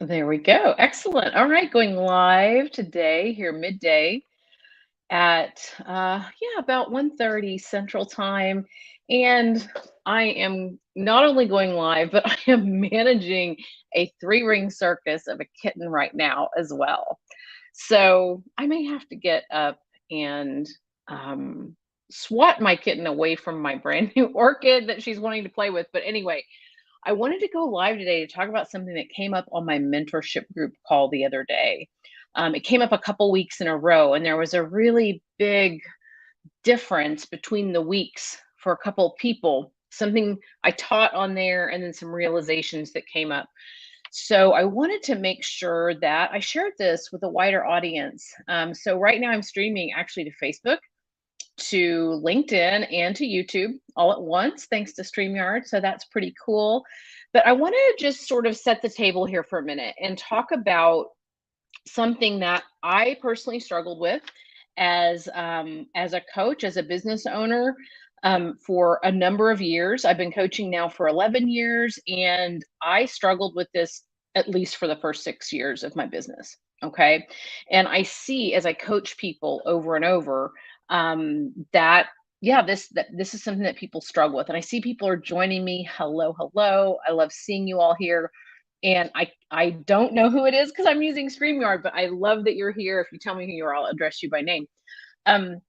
There we go. Excellent. All right, going live today here midday at about 1:30 Central Time. And I am not only going live, but I am managing a three-ring circus of a kitten right now as well. So I may have to get up and um, swat my kitten away from my brand new orchid that she's wanting to play with. But anyway, I wanted to go live today to talk about something that came up on my mentorship group call the other day. It came up a couple weeks in a row, and there was a really big difference between the weeks for a couple of people. Something I taught on there, and then some realizations that came up. So I wanted to make sure that I shared this with a wider audience. So right now I'm streaming actually to Facebook, to LinkedIn, and to YouTube all at once, thanks to Streamyard. So that's pretty cool. But I want to just sort of set the table here for a minute and talk about something that I personally struggled with as a coach, as a business owner, for a number of years. I've been coaching now for 11 years, and I struggled with this at least for the first 6 years of my business. Okay. And I see as I coach people over and over that yeah, this is something that people struggle with. And I see people are joining me. Hello, hello. I love seeing you all here. And I don't know who it is because I'm using StreamYard, but I love that you're here. If you tell me who you are, I'll address you by name. Um,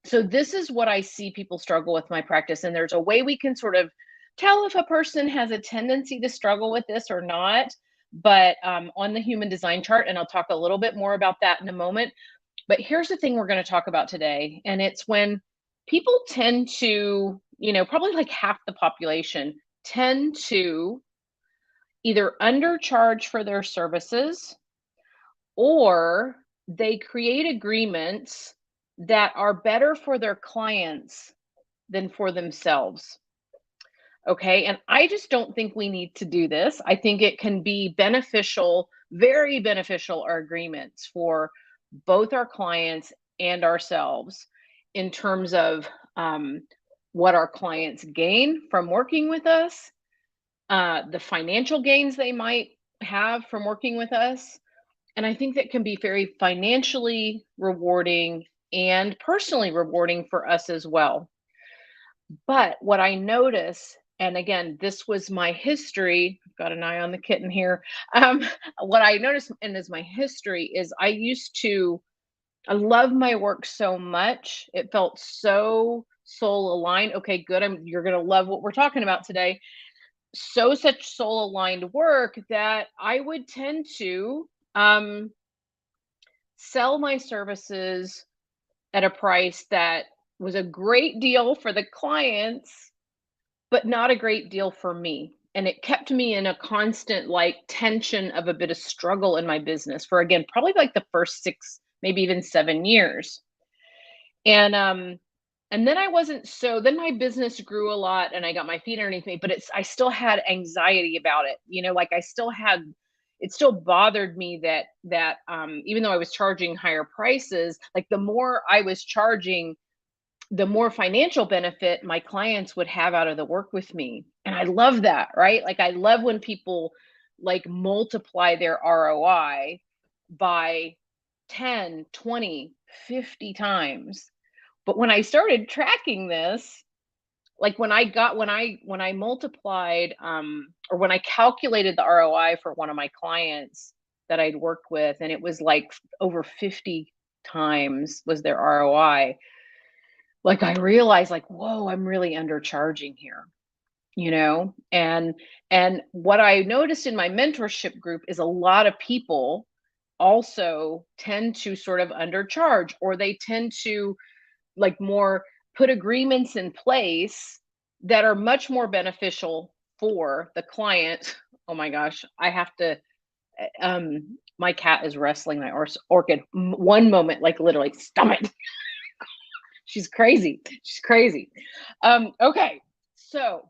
so this is what I see people struggle with my practice, and there's a way we can sort of tell if a person has a tendency to struggle with this or not. But on the human design chart, and I'll talk a little bit more about that in a moment. But here's the thing we're going to talk about today, and it's when people tend to, probably like half the population tend to either undercharge for their services, or they create agreements that are better for their clients than for themselves. Okay. And I just don't think we need to do this. I think it can be beneficial, very beneficial, our agreements for both our clients and ourselves in terms of what our clients gain from working with us, the financial gains they might have from working with us. And I think that can be very financially rewarding and personally rewarding for us as well. But what I notice, and again, this was my history, I've got an eye on the kitten here. Um, what I noticed and is my history is I love my work so much. It felt so soul aligned. Okay, good. You're gonna love what we're talking about today. So such soul aligned work that I would tend to sell my services at a price that was a great deal for the clients, but not a great deal for me. And it kept me in a constant like tension of a bit of struggle in my business for, again, probably like the first 6, maybe even 7 years. And then I wasn't so then my business grew a lot and I got my feet underneath me, but I still had anxiety about it. Like I still had it still bothered me that even though I was charging higher prices, like the more I was charging, the more financial benefit my clients would have out of the work with me. And I love that, right? Like I love when people like multiply their ROI by 10, 20, 50 times. But when I started tracking this, like when I multiplied or when I calculated the ROI for one of my clients that I'd worked with, and it was like over 50 times was their ROI, like I realized like, whoa, I'm really undercharging here, and what I noticed in my mentorship group is a lot of people also tend to sort of undercharge, or they tend to like more put agreements in place that are much more beneficial for the client. Oh my gosh, I have to my cat is wrestling my orchid. One moment, like literally, stop it. She's crazy. She's crazy. Okay, so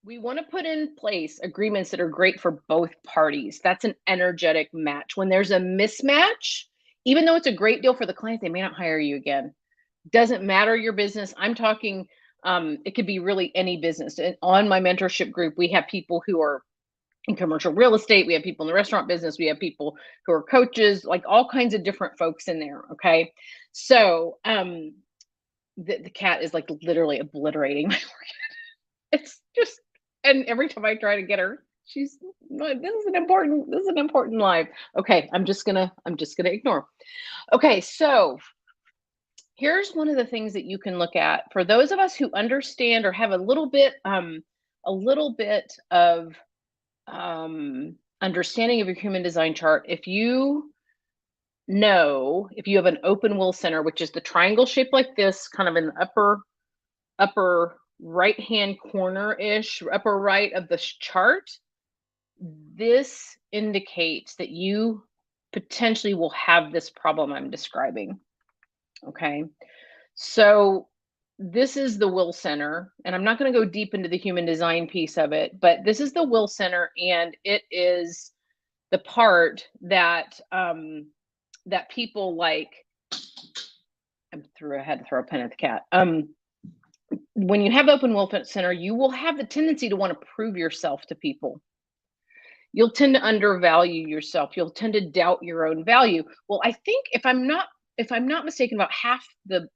we want to put in place agreements that are great for both parties. That's an energetic match. When there's a mismatch, even though it's a great deal for the client, they may not hire you again. Doesn't matter your business. I'm talking, it could be really any business. And on my mentorship group, we have people who are in commercial real estate. We have people in the restaurant business. We have people who are coaches, like all kinds of different folks in there. Okay. So the cat is like literally obliterating my it's just, and every time I try to get her, she's like, this is an important live. Okay, I'm just gonna ignore. Okay, so here's one of the things that you can look at for those of us who understand or have a little bit of understanding of your human design chart. If you have an open will center, which is the triangle shape like this, kind of in the upper right hand corner ish, upper right of the chart, this indicates that you potentially will have this problem I'm describing. Okay. So this is the will center, and I'm not going to go deep into the human design piece of it, but this is the will center, and it is the part that that people like. I had to throw a pen at the cat. When you have open will center, you will have the tendency to want to prove yourself to people. You'll tend to undervalue yourself. You'll tend to doubt your own value. Well, I think if I'm not mistaken, about half the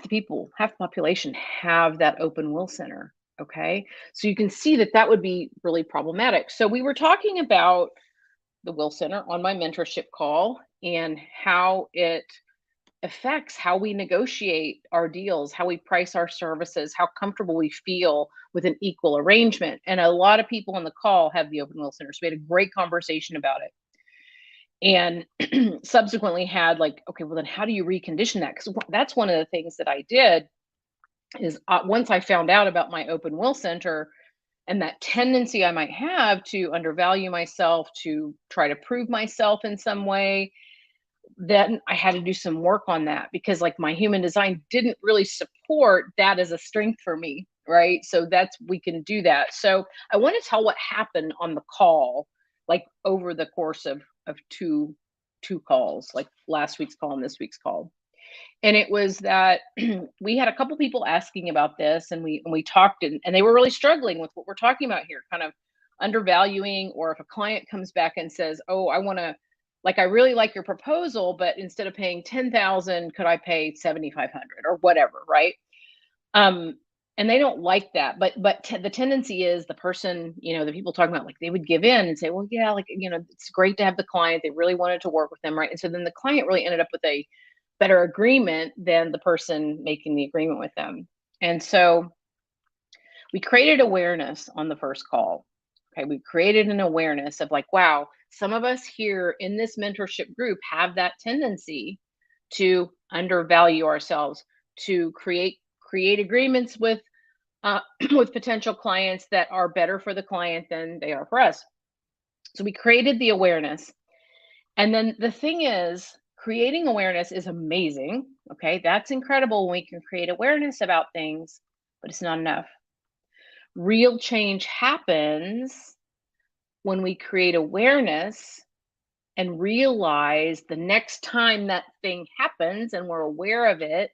people, half the population have that open will center. Okay. So you can see that that would be really problematic. So we were talking about the will center on my mentorship call and how it affects how we negotiate our deals, how we price our services, how comfortable we feel with an equal arrangement. And a lot of people on the call have the open will center. So we had a great conversation about it. And subsequently had like, okay, well then how do you recondition that? Because that's one of the things that I did is once I found out about my open will center and that tendency I might have to undervalue myself, to try to prove myself in some way, then I had to do some work on that because like my human design didn't really support that as a strength for me, right? So we can do that. So I want to tell what happened on the call, like over the course of two calls, like last week's call and this week's call. And it was that we had a couple people asking about this, and we talked, and they were really struggling with what we're talking about here, kind of undervaluing, or if a client comes back and says, "Oh, I really like your proposal, but instead of paying 10,000, could I pay 7,500 or whatever," right? And they don't like that, but the tendency is the person, the people talking about, like, they would give in and say, "Well, yeah, like, it's great to have the client. They really wanted to work with them, right?" And so then the client really ended up with a better agreement than the person making the agreement with them. And so we created awareness on the first call. Okay, we created an awareness of like, wow, some of us here in this mentorship group have that tendency to undervalue ourselves, to create agreements with with potential clients that are better for the client than they are for us. So we created the awareness. And then the thing is, creating awareness is amazing. Okay, that's incredible when we can create awareness about things, but it's not enough. Real change happens when we create awareness and realize the next time that thing happens and we're aware of it,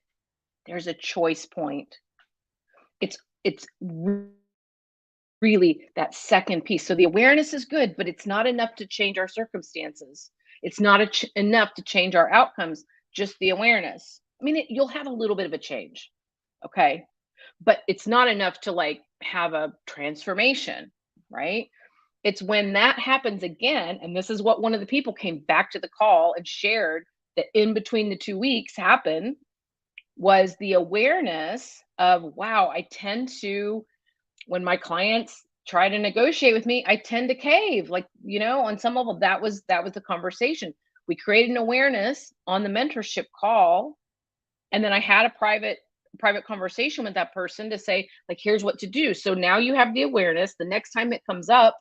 there's a choice point. It's really that second piece. So the awareness is good, but it's not enough to change our circumstances. It's not enough to change our outcomes, just the awareness. I mean, you'll have a little bit of a change, okay? But it's not enough to like have a transformation, right? It's when that happens again, and this is what one of the people came back to the call and shared that in between the 2 weeks happened, was the awareness of, wow, I tend to, when my clients try to negotiate with me, I tend to cave. Like, on some level, that was the conversation. We created an awareness on the mentorship call, and then I had a private conversation with that person to say, like, here's what to do. So now you have the awareness. The next time it comes up,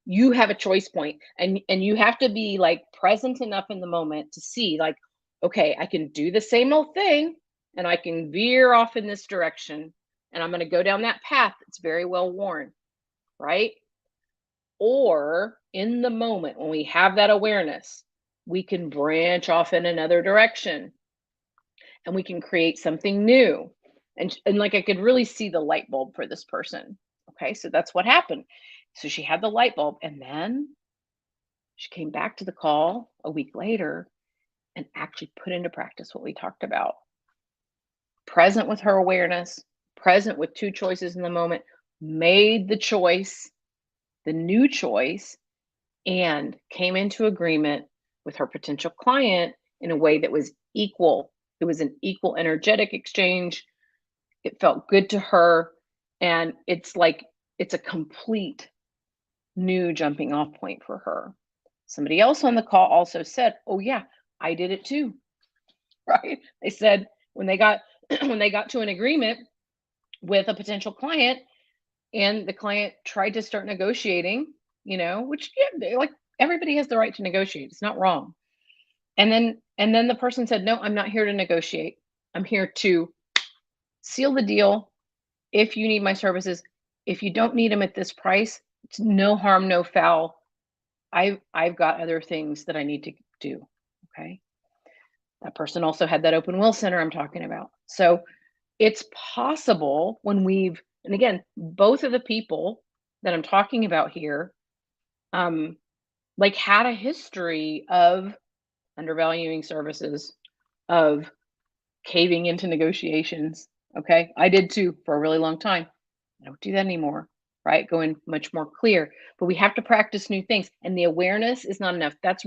you have a choice point, and you have to be like present enough in the moment to see, like, okay, I can do the same old thing and I can veer off in this direction, and I'm going to go down that path that's very well worn, right? Or in the moment when we have that awareness, we can branch off in another direction and we can create something new. And like, I could really see the light bulb for this person. Okay, so that's what happened. So she had the light bulb, and then she came back to the call a week later and actually put into practice what we talked about. Present with her awareness, present with two choices in the moment, made the choice, the new choice, and came into agreement with her potential client in a way that was equal. It was an equal energetic exchange. It felt good to her. And it's like, it's a complete new jumping off point for her. Somebody else on the call also said, "Oh yeah, I did it too." Right? They said when they got when they got to an agreement with a potential client and the client tried to start negotiating, which yeah, like everybody has the right to negotiate. It's not wrong. And then the person said, "No, I'm not here to negotiate. I'm here to seal the deal. If you need my services, if you don't need them at this price, it's no harm, no foul. I've got other things that I need to do." Okay. That person also had that open will center I'm talking about. So it's possible when and again, both of the people that I'm talking about here, um, like had a history of undervaluing services, of caving into negotiations. Okay. I did too for a really long time. I don't do that anymore, right? Going much more clear. But we have to practice new things. And the awareness is not enough. That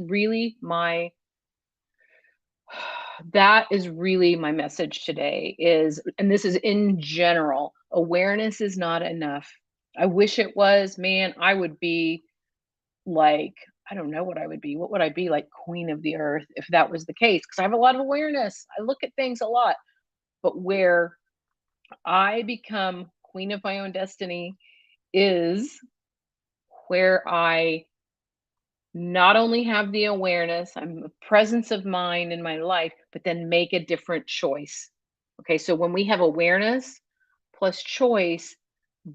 is really my message today is, and this is in general, awareness is not enough. I wish it was, man, I would be like, I don't know what I would be. What would I be, like queen of the earth if that was the case? Because I have a lot of awareness. I look at things a lot. But where I become queen of my own destiny is where I not only have the awareness, I'm a presence of mind in my life, but then make a different choice. Okay, so when we have awareness plus choice,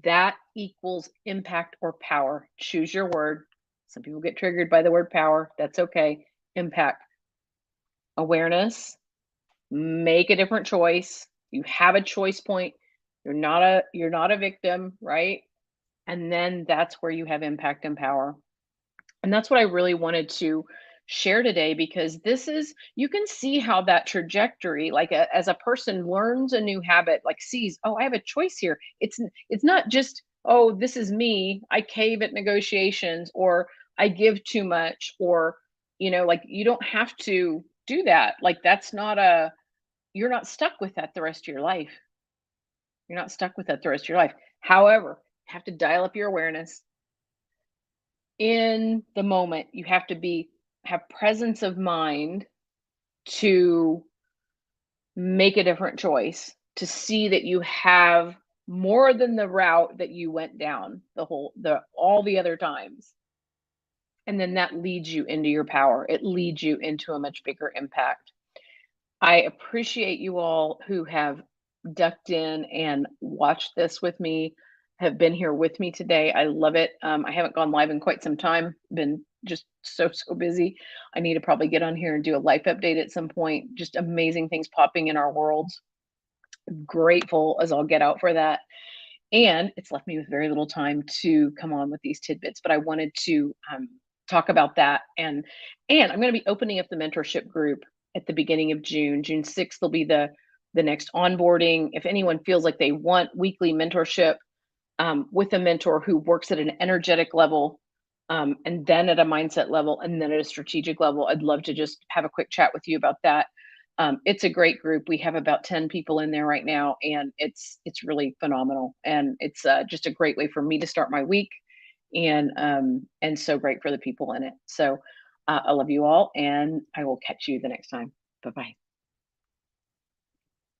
that equals impact or power. Choose your word. Some people get triggered by the word power. That's okay. Impact, awareness, make a different choice. You have a choice point. You're not a victim, right? And then that's where you have impact and power. And that's what I really wanted to share today because you can see how that trajectory, like as a person learns a new habit, like sees, oh, I have a choice here. It's not just, oh, this is me. I cave at negotiations or I give too much or, like you don't have to do that. Like you're not stuck with that the rest of your life. You're not stuck with that the rest of your life. However, you have to dial up your awareness in the moment. You have to have presence of mind to make a different choice, to see that you have more than the route that you went down the all the other times. And then that leads you into your power. It leads you into a much bigger impact. I appreciate you all who have ducked in and watched this with me, have been here with me today. I love it. I haven't gone live in quite some time, been just so busy. I need to probably get on here and do a life update at some point. Just amazing things popping in our worlds. Grateful as I'll get out for that. And it's left me with very little time to come on with these tidbits, but I wanted to talk about that. And I'm going to be opening up the mentorship group at the beginning of June. June 6th will be the next onboarding. If anyone feels like they want weekly mentorship with a mentor who works at an energetic level, and then at a mindset level, and then at a strategic level, I'd love to just have a quick chat with you about that. It's a great group. We have about 10 people in there right now, and it's really phenomenal. And it's just a great way for me to start my week, and so great for the people in it. So I love you all, and I will catch you the next time. Bye bye.